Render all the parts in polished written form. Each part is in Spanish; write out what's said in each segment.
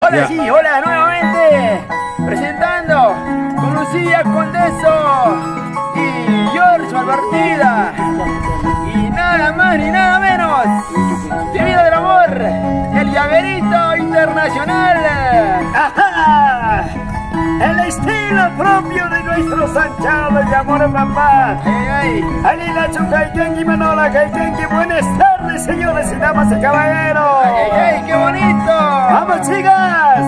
Hola, sí, hola nuevamente. Presentando con Lucia, Condezo y George Albertida. Y nada más ni nada menos. Divino del amor, el llaverito internacional. ¡Ajá! El estilo propio de nuestro Sanchado de amor, papá. Alila Chukaikenki Manola Kaikenki. Buenas tardes, señores y damas y caballeros. ¡Qué bonito! ¡Vamos, chicas!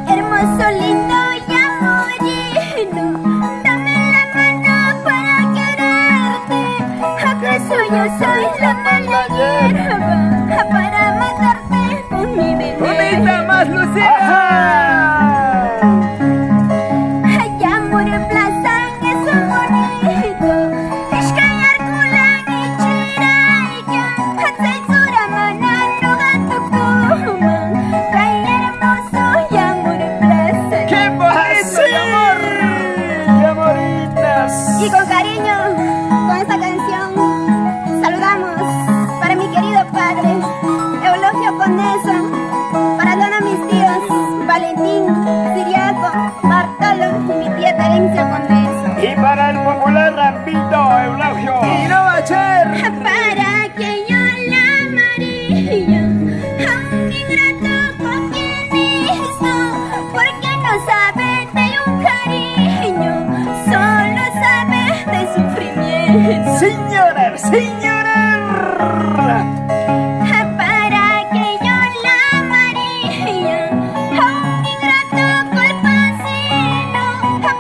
Hermoso, lindo y amorino, dame la mano para quererte. ¿Acaso yo soy la mala hierba para matarte con mi veneno? ¡Bonita más, Lucia! Ay, amor, plaza, eso bonito. Ishkayar kulan y chiraya, censura manano gatukuma. Ay, hermoso y amor, plaza. ¡Qué bonito, mi amor! ¡Qué amoritas! Y con cariño, con esta canción, saludamos para mi querido padre, Eulogio Condezo, para todos mis tíos, Valentín, Siriaco, Bartolo y mi tía Terencia Condezo. Y para el popular Rampito, Eulogio. ¡Y no va a ser! Para que yo la amaría a un ingrato con quien hizo, porque no sabe de un cariño, solo sabe de sufrimiento. Señora, señora. Para que yo la amaría a un ingrato culpacino,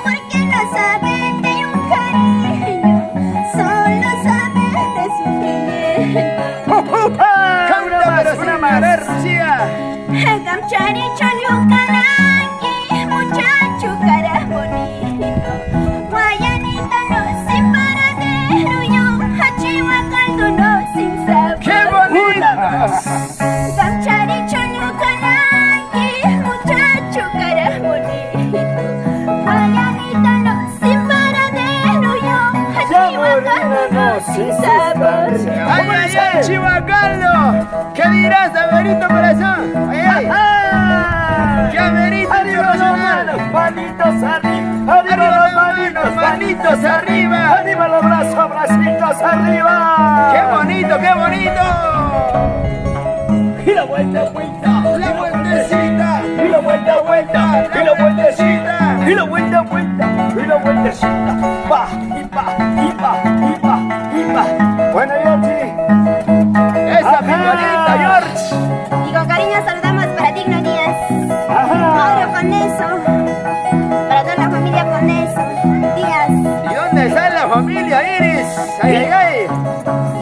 porque no sabe de un cariño, solo sabe de sufrimiento. ¡Canta, pero sin parar, Lucia! Gamchari cholucanaki, muchacho cara bonito. Guayanita no sin paradero, yo Hachihuacaldo no sin sabor. ¡Qué bonito! Gamchari cholucanaki, muchacho cara bonito. Guayanita no sin paradero, yo Hachihuacaldo no sin sabor. ¡Ay, ay, ay, Chihuacaldo! ¿Qué dirás, Averito Corazón? ¡Ay, ay! ¡Qué Averito internacional! Manitos arriba, arriba los manitos, manitos arriba! arriba los brazos, bracitos arriba. ¡Qué bonito, qué bonito! Y la vuelta, vuelta, ¡La vueltecita! y la vuelta, vuelta, y la vueltecita, vueltecita! y la vuelta, vuelta, y la vueltecita. Va, y va, y va, y va, y va. Bueno, Yorchi. ¡Esa pinolita, George! Y con cariño saludamos para Digno Díaz, Ajá. Mauro Condezo, para toda la familia Condezo, Díaz, ¿Y dónde está la familia Iris? ¡Ay, ay, ay! y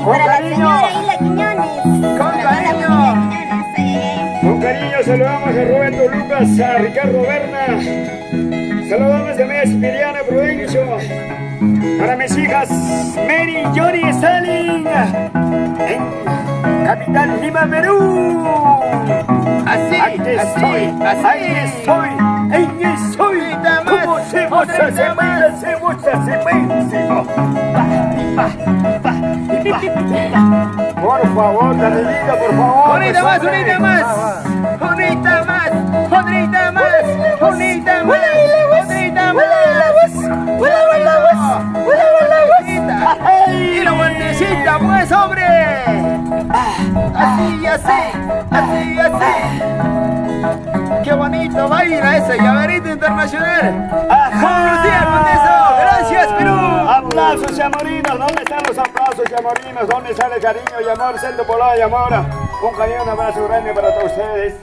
Con para la cariño. señora Isla Quiñones, Con para toda la cariño. familia Quiñones, ay, ay. Con cariño saludamos a Roberto Lucas, a Ricardo Berna. Saludamos a mi Espiriana Prudencio. Para mis hijas Mary, Johnny y Stalin. En Capital Lima, Perú. Así, Aquí estoy, así, ahí estoy, ahí estoy. Otrita más, Como se goza, otrita se más. baila, se goza, se baila. Por favor, Danielita, por favor. ¡Unita más, hombre. unita más! ¡Unita más! ¡Unita más! ¡Unita más! ¡Unita más! ¡Y la vueltecita, pues, hombre! Así y así, así y así. ¡Qué bonito baila ese llaverito internacional! ¡Con Lucia, Condezo! ¡Gracias, Perú! Aplausos y amorinos, ¿dónde están los aplausos y amorinos? ¿Dónde sale cariño y amor? Siendo por y amor. Un cariño, un abrazo grande para todos ustedes.